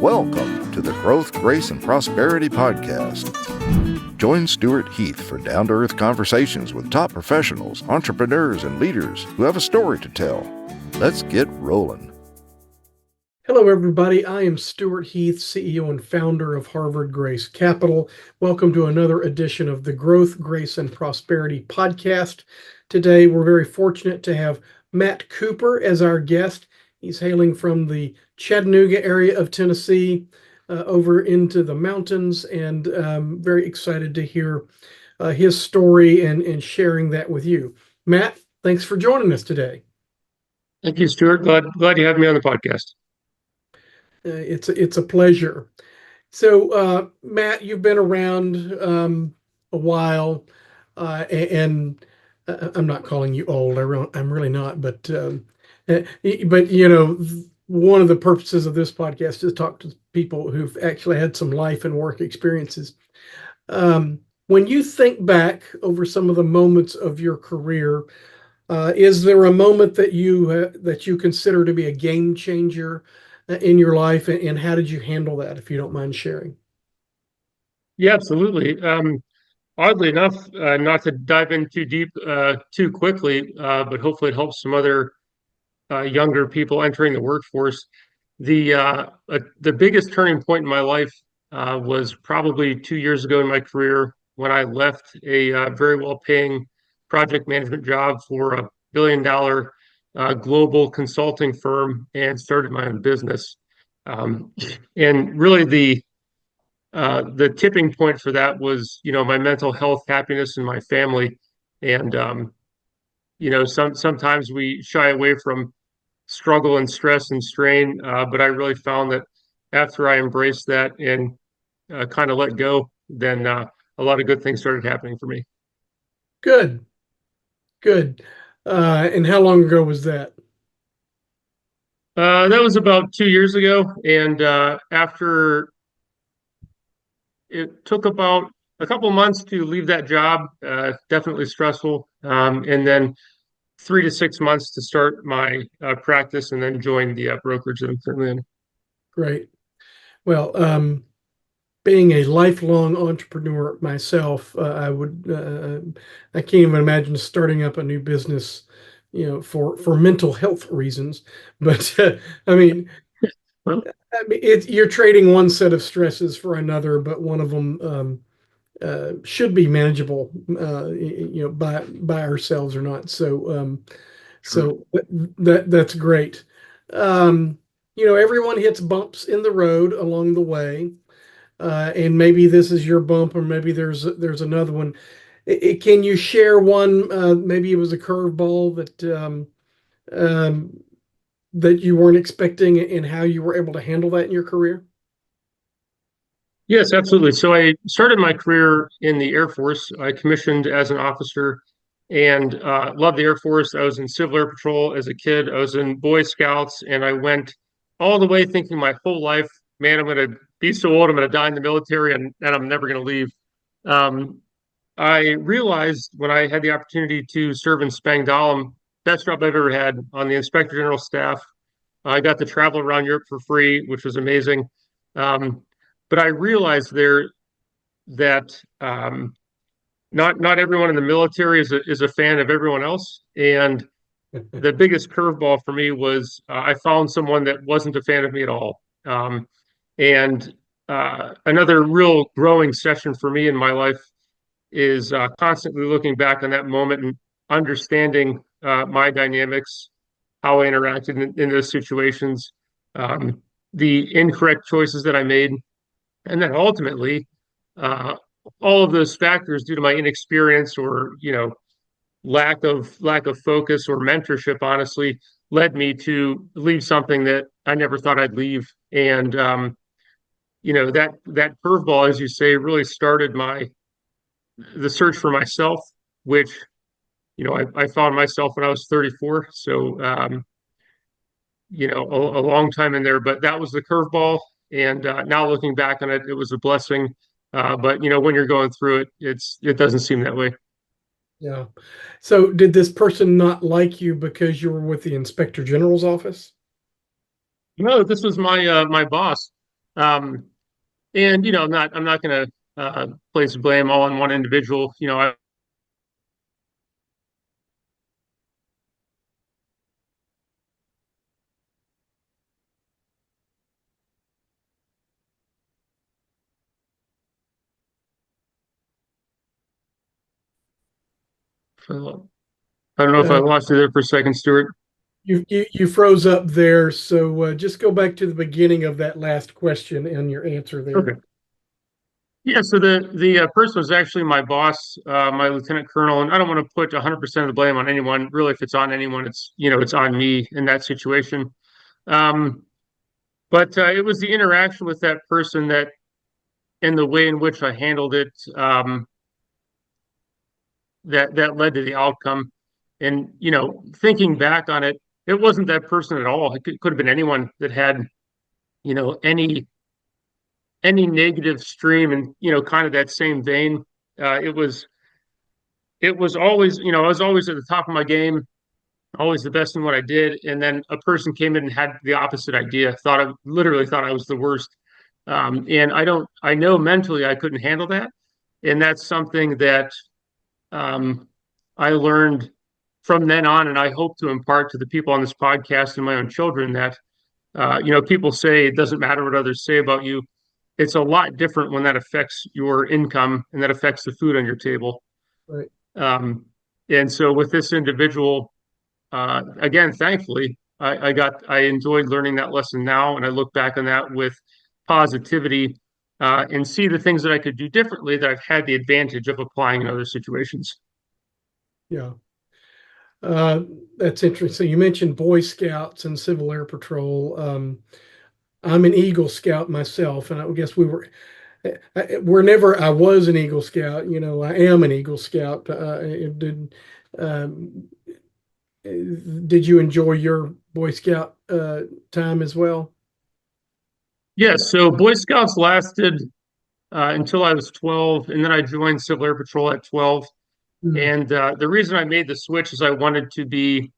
Welcome to the Growth, Grace, and Prosperity Podcast. Join Stewart Heath for down-to-earth conversations with top professionals, entrepreneurs, and leaders who have a story to tell. Let's get rolling. Hello, everybody. I am Stewart Heath, CEO and founder of Harvard Grace Capital. Welcome to another edition of the Growth, Grace, and Prosperity Podcast. Today, we're very fortunate to have Matt Cooper as our guest. He's hailing from the Chattanooga area of Tennessee over into the mountains, and very excited to hear his story and sharing that with you. Matt, thanks for joining us today. Thank you, Stewart. Glad you have me on the podcast. It's a pleasure. So, Matt, you've been around a while, and I'm not calling you old. I'm really not, but you know, one of the purposes of this podcast is to talk to people who've actually had some life and work experiences. When you think back over some of the moments of your career, is there a moment that you consider to be a game changer in your life, and how did you handle that, if you don't mind sharing? Yeah, absolutely. Oddly enough, not to dive in too deep too quickly, but hopefully it helps some other younger people entering the workforce. The biggest turning point in my life was probably 2 years ago in my career when I left a very well-paying project management job for a billion-dollar global consulting firm and started my own business. And really, the tipping point for that was, my mental health, happiness, and my family. And sometimes we shy away from struggle and stress and strain, but I really found that after I embraced that and kind of let go, then a lot of good things started happening for me. Good. And how long ago was that? That was about 2 years ago, and after it took about a couple months to leave that job, definitely stressful, and then 3 to 6 months to start my practice, and then join the brokerage that I'm currently in. Great. Well, being a lifelong entrepreneur myself, I can't even imagine starting up a new business, for mental health reasons. But I mean, Well, you're trading one set of stresses for another, but one of them should be manageable, by ourselves or not. So, sure. so that's great. Everyone hits bumps in the road along the way. And maybe this is your bump, or maybe there's another one. Can you share one? Maybe it was a curveball that you weren't expecting, and how you were able to handle that in your career. Yes, absolutely. So I started my career in the Air Force. I commissioned as an officer and loved the Air Force. I was in Civil Air Patrol as a kid. I was in Boy Scouts, and I went all the way thinking my whole life, man, I'm going to be so old, I'm going to die in the military, and I'm never going to leave. Um, I realized when I had the opportunity to serve in Spangdahlem, best job I've ever had on the Inspector General staff. I got to travel around Europe for free, which was amazing. Um, but I realized there that not everyone in the military is a fan of everyone else. And the biggest curveball for me was I found someone that wasn't a fan of me at all. And another real growing session for me in my life is constantly looking back on that moment and understanding my dynamics, how I interacted in those situations, the incorrect choices that I made, and then ultimately, uh, all of those factors, due to my inexperience or lack of focus or mentorship, honestly, led me to leave something that I never thought I'd leave. And that curveball, as you say, really started the search for myself, which I found myself when I was 34. So a long time in there, but that was the curveball. And now looking back on it, it was a blessing. But when you're going through it, it doesn't seem that way. Yeah. So did this person not like you because you were with the Inspector General's office? No, this was my boss. And I'm not going to place blame all on one individual. I don't know if I Uh, lost you there for a second, Stuart. you froze up there, so just go back to the beginning of that last question and your answer there. Okay. Yeah, so the person was actually my boss, my lieutenant colonel, and I don't want to put 100% of the blame on anyone. Really, if it's on anyone, it's on me in that situation. Um, but it was the interaction with that person that, and the way in which I handled it, that led to the outcome. And thinking back on it, it wasn't that person at all. It could have been anyone that had any negative stream, and kind of that same vein. It was always, I was always at the top of my game, always the best in what I did, and then a person came in and had the opposite idea. Literally thought I was the worst. And I know mentally I couldn't handle that, and that's something that um, I learned from then on, and I hope to impart to the people on this podcast and my own children that people say it doesn't matter what others say about you. It's a lot different when that affects your income and that affects the food on your table. Right. And so with this individual, again, thankfully, I enjoyed learning that lesson now, and I look back on that with positivity, and see the things that I could do differently that I've had the advantage of applying in other situations. Yeah. Uh, that's interesting. You mentioned Boy Scouts and Civil Air Patrol. I'm an Eagle Scout myself, and I guess whenever I was an Eagle Scout, I am an Eagle Scout. Um, did you enjoy your Boy Scout time as well? Yes, so Boy Scouts lasted until I was 12, and then I joined Civil Air Patrol at 12. Mm, And the reason I made the switch is I wanted to be,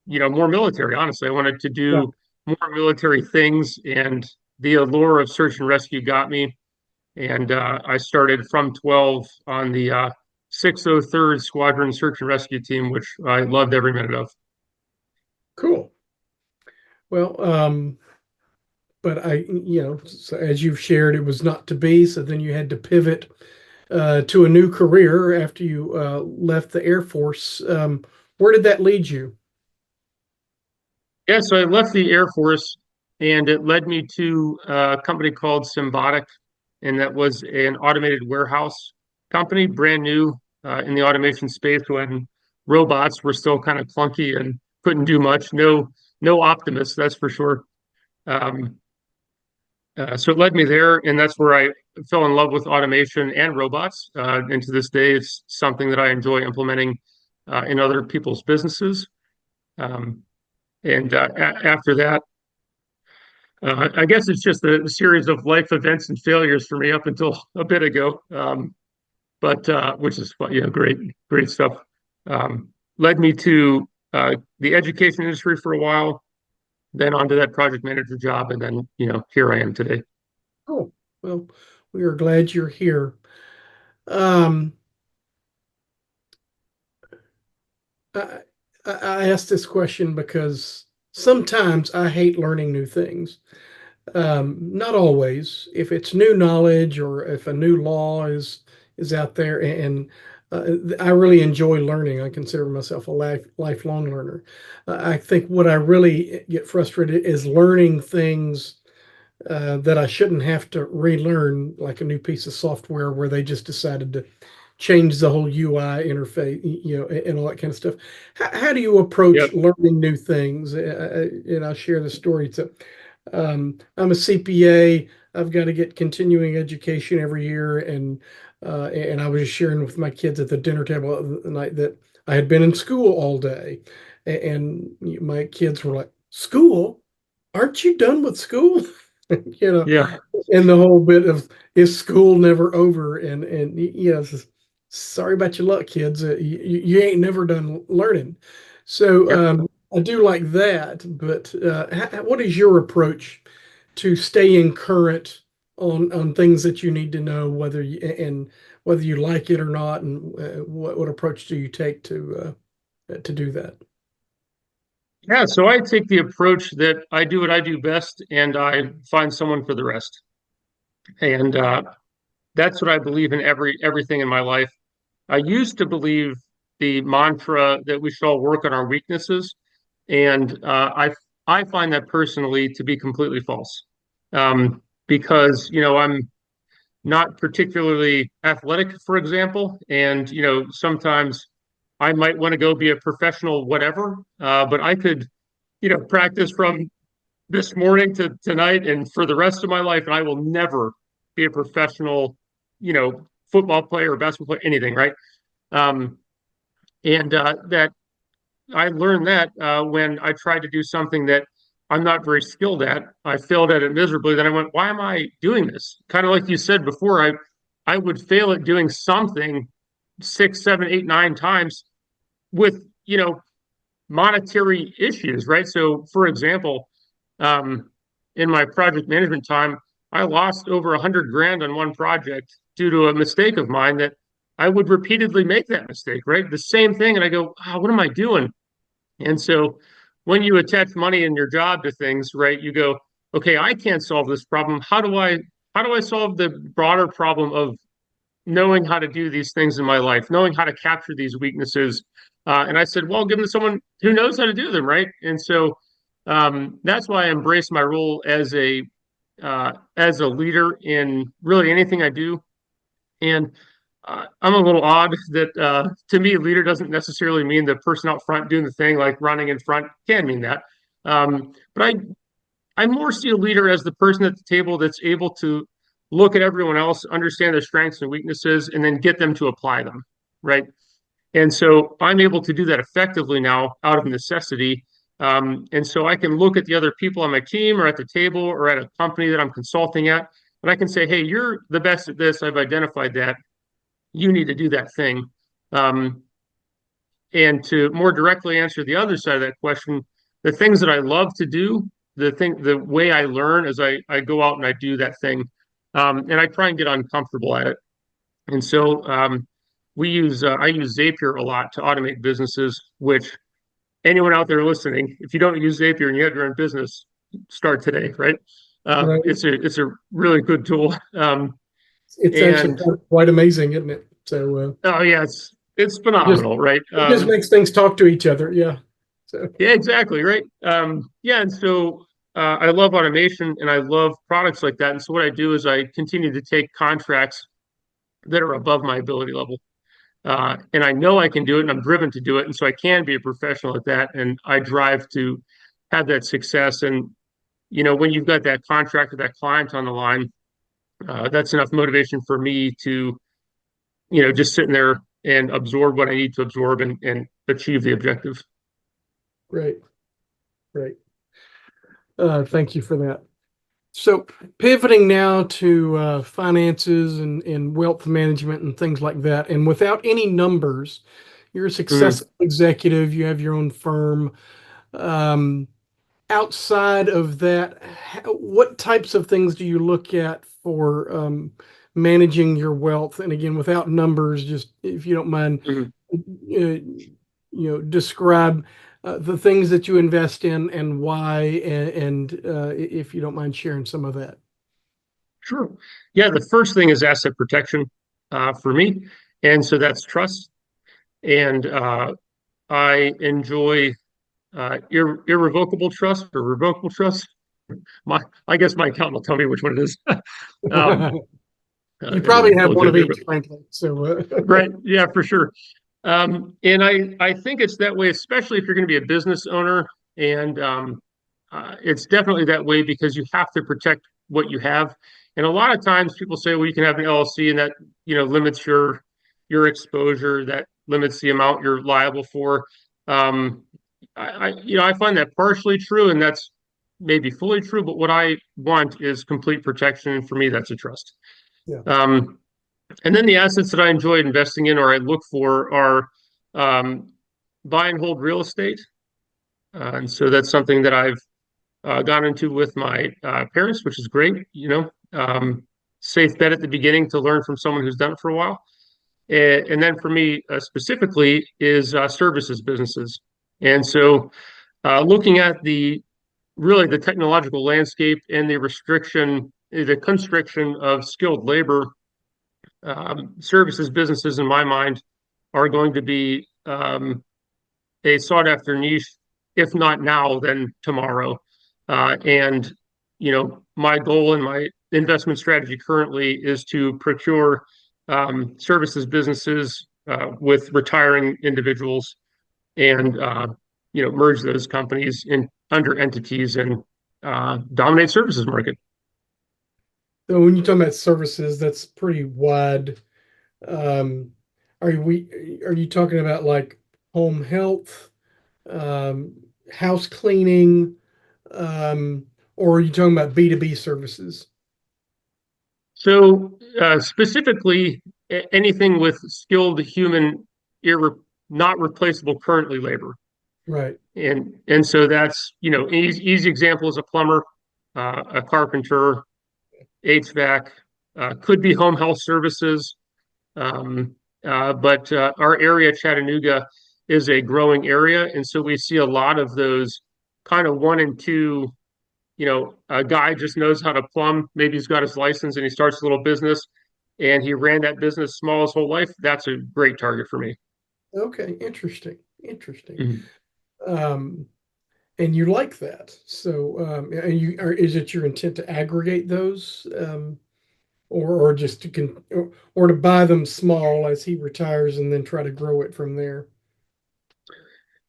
more military. Honestly, I wanted to yeah, do more military things, and the allure of search and rescue got me. And I started from 12 on the 603rd Squadron Search and Rescue Team, which I loved every minute of. cool. Well, but so as you've shared, it was not to be. So then you had to pivot to a new career after you left the Air Force. Where did that lead you? Yeah, so I left the Air Force, and it led me to a company called Symbotic, and that was an automated warehouse company, brand new in the automation space when robots were still kind of clunky and couldn't do much. No Optimus, that's for sure. Um, so it led me there, and that's where I fell in love with automation and robots. And to this day, it's something that I enjoy implementing in other people's businesses. Um, and after that, I guess it's just a series of life events and failures for me up until a bit ago. But which is great, great stuff. Led me to the education industry for a while, then onto that project manager job, and then here I am today. Oh, well, we are glad you're here. Um, I, I asked this question because sometimes I hate learning new things. Not always. If it's new knowledge or if a new law is out there, and I really enjoy learning. I consider myself a lifelong learner. I think what I really get frustrated is learning things that I shouldn't have to relearn, like a new piece of software where they just decided to change the whole UI interface, and all that kind of stuff. How do you approach Yep. learning new things? And I'll share the story. So, I'm a CPA. I've got to get continuing education every year, and I was just sharing with my kids at the dinner table the night that I had been in school all day, and my kids were like, "School? Aren't you done with school?" you know, Yeah. and the whole bit of is school never over? And sorry about your luck, kids. You ain't never done learning. So Yep. I do like that. But what is your approach to staying current on things that you need to know, whether you like it or not, and what approach do you take to do that? Yeah, so I take the approach that I do what I do best, and I find someone for the rest. And that's what I believe in everything in my life. I used to believe the mantra that we should all work on our weaknesses, and I find that personally to be completely false. Because I'm not particularly athletic, for example, and sometimes I might want to go be a professional whatever, but I could practice from this morning to tonight and for the rest of my life, and I will never be a professional, football player or basketball player, anything, right? Um, and that I learned that when I tried to do something that I'm not very skilled at. I failed at it miserably. Then I went, why am I doing this? Kind of like you said before, I would fail at doing something 6, 7, 8, 9 times with monetary issues, right? So, for example, um, in my project management time, I lost over 100 grand on one project due to a mistake of mine that I would repeatedly make that mistake, right? The same thing. And I go, oh, what am I doing? And so when you attach money in your job to things, right, you go, okay, I can't solve this problem. How do I solve the broader problem of knowing how to do these things in my life, knowing how to capture these weaknesses? And I said, well, give them to someone who knows how to do them, right? And so that's why I embrace my role as a leader in really anything I do. And I'm a little odd that to me, leader doesn't necessarily mean the person out front doing the thing, like running in front can mean that. But I more see a leader as the person at the table that's able to look at everyone else, understand their strengths and weaknesses, and then get them to apply them, right? And so I'm able to do that effectively now out of necessity. And so I can look at the other people on my team or at the table or at a company that I'm consulting at, and I can say, hey, you're the best at this. I've identified that. You need to do that thing. Um, and to more directly answer the other side of that question, the things that I love to do, the way I learn is I go out and I do that thing. And I try and get uncomfortable at it. And so I use Zapier a lot to automate businesses, which anyone out there listening, if you don't use Zapier and you have your own business, start today, right? Right. It's a really good tool. It's actually And quite amazing, isn't it? So oh yeah, it's just phenomenal, right? it just makes things talk to each other. Yeah. So Yeah, exactly, right. Yeah, and so I love automation and I love products like that. And so what I do is I continue to take contracts that are above my ability level. And I know I can do it and I'm driven to do it. And so I can be a professional at that. And I drive to have that success. And, when you've got that contract with that client on the line, that's enough motivation for me to, just sitting there and absorb what I need to absorb and achieve the objective. great, great. Thank you for that. So pivoting now to finances and wealth management and things like that, and without any numbers, you're a Mhm. successful executive. You have your own firm. Um, Outside of that, what types of things do you look at for managing your wealth? And again, without numbers, just if you don't mind, Mhm. describe the things that you invest in and why, and if you don't mind sharing some of that. Sure. Yeah, the first thing is asset protection for me. And so that's trust. And I enjoy irrevocable trust or revocable trust. I guess my accountant will tell me which one it is. um, You probably have one of irrevocable, each, frankly. So, right? Yeah, for sure. And I think it's that way, especially if you're going to be a business owner. And it's definitely that way because you have to protect what you have. And a lot of times people say, well, you can have an LLC and that, limits your exposure, that limits the amount you're liable for. Um, I find that partially true, and that's maybe fully true. But what I want is complete protection, and for me, that's a trust. yeah, Um, and then the assets that I enjoy investing in or I look for are buy and hold real estate. And so that's something that I've got into with my parents, which is great. Safe bet at the beginning to learn from someone who's done it for a while. And then for me specifically is services businesses. And so looking at the technological landscape and the constriction of skilled labor, services businesses, in my mind, are going to be a sought after niche, if not now, then tomorrow. And my goal and my investment strategy currently is to procure services businesses with retiring individuals and merge those companies in under entities and dominate services market. So when you talk about services, that's pretty wide. Um, are you talking about like home health, um, house cleaning, or are you talking about B2B services? So specifically, anything with skilled human, not replaceable currently labor, Right. and so that's easy example is a plumber, a carpenter, HVAC, could be home health services. But our area, Chattanooga, is a growing area, and so we see a lot of those kind of one and two. A guy just knows how to plumb. Maybe he's got his license and he starts a little business, and he ran that business small his whole life. That's a great target for me. Okay. Interesting. Interesting. Mhm. Um, and you like that. So, is it your intent to aggregate those, or just or to buy them small as he retires and then try to grow it from there?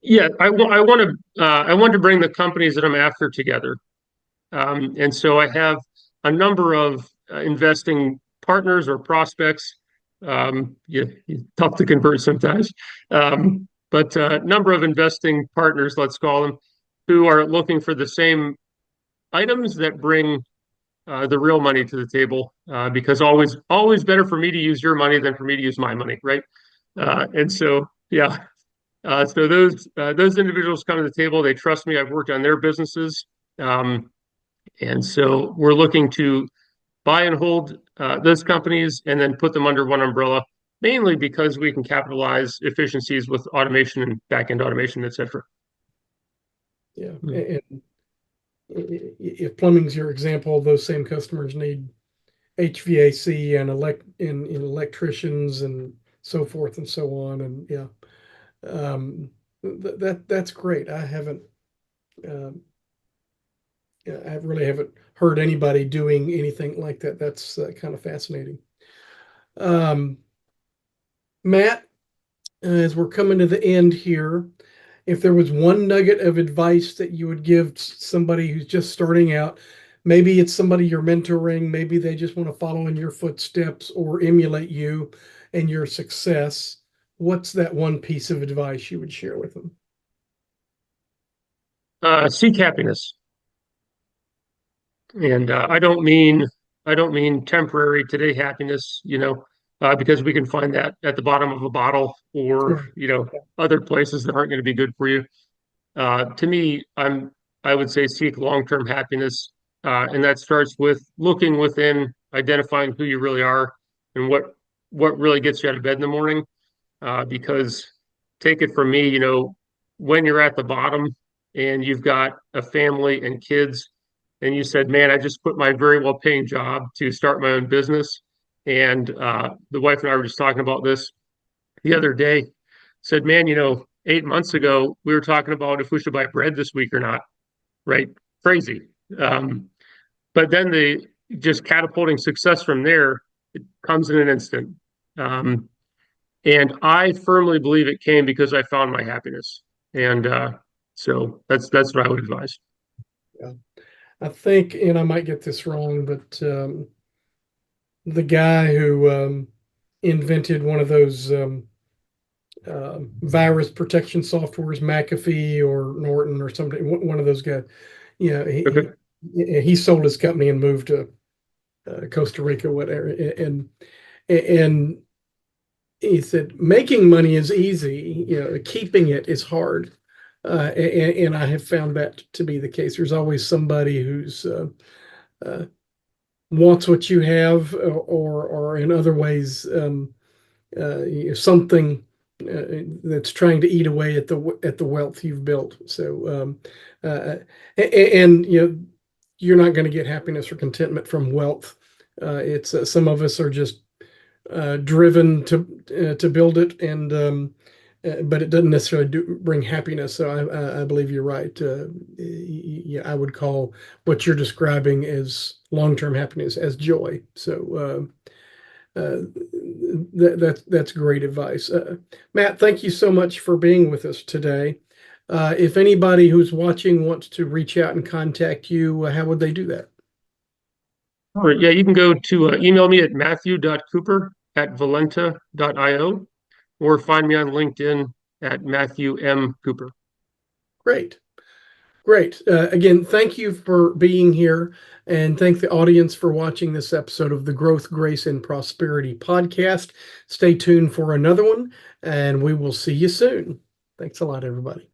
Yeah, I want to bring the companies that I'm after together. And so I have a number of investing partners or prospects. Tough to convert sometimes, but a number of investing partners, let's call them, who are looking for the same items that bring the real money to the table. Because always better for me to use your money than for me to use my money, right? And so, yeah. So those individuals come to the table. They trust me. I've worked on their businesses. And so we're looking to buy and hold those companies and then put them under one umbrella, mainly because we can capitalize efficiencies with automation and back-end automation, et cetera. Yeah. And if plumbing's your example, those same customers need HVAC and electricians and so forth and so on. And yeah, that's great. Um, I really haven't heard anybody doing anything like that. That's kind of fascinating. Um, Matt, as we're coming to the end here, if there was one nugget of advice that you would give somebody who's just starting out, maybe it's somebody you're mentoring, maybe they just want to follow in your footsteps or emulate you and your success, what's that one piece of advice you would share with them? Seek happiness, and I don't mean temporary today happiness, because we can find that at the bottom of a bottle or Sure. other places that aren't going to be good for you. To me, I would say seek long-term happiness, and that starts with looking within, identifying who you really are, and what really gets you out of bed in the morning. Because take it from me, when you're at the bottom and you've got a family and kids, and you said, "Man, I just quit my very well-paying job to start my own business," and the wife and I were just talking about this the other day. Said, "Man, 8 months ago we were talking about if we should buy bread this week or not." Right? Crazy. But then the just catapulting success from there, it comes in an instant. Um, and I firmly believe it came because I found my happiness. And so that's what I would advise. Yeah. I think, and I might get this wrong, but the guy who invented one of those virus protection softwares, McAfee or Norton or something, one of those guys. Yeah, Okay. he sold his company and moved to Costa Rica, whatever. And he said making money is easy. Keeping it is hard. And I have found that to be the case. There's always somebody who's wants what you have, or in other ways, something that's trying to eat away at the wealth you've built. So, and you're not going to get happiness or contentment from wealth. It's some of us are just driven to build it, and but it doesn't necessarily bring happiness. So I believe you're right. Yeah, I would call what you're describing as long-term happiness as joy. So that's great advice. Matt, thank you so much for being with us today. If anybody who's watching wants to reach out and contact you, how would they do that? All right, yeah, you can go to email me at matthew.cooper@valenta.io, or find me on LinkedIn at Matthew M. Cooper. Great. Great. Again, thank you for being here, and thank the audience for watching this episode of the Growth, Grace, and Prosperity podcast. Stay tuned for another one, and we will see you soon. Thanks a lot, everybody.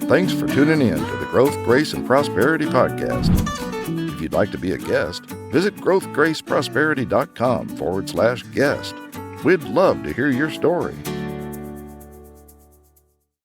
Thanks for tuning in to the Growth, Grace, and Prosperity podcast. If you'd like to be a guest, visit growthgraceprosperity.com/guest. We'd love to hear your story.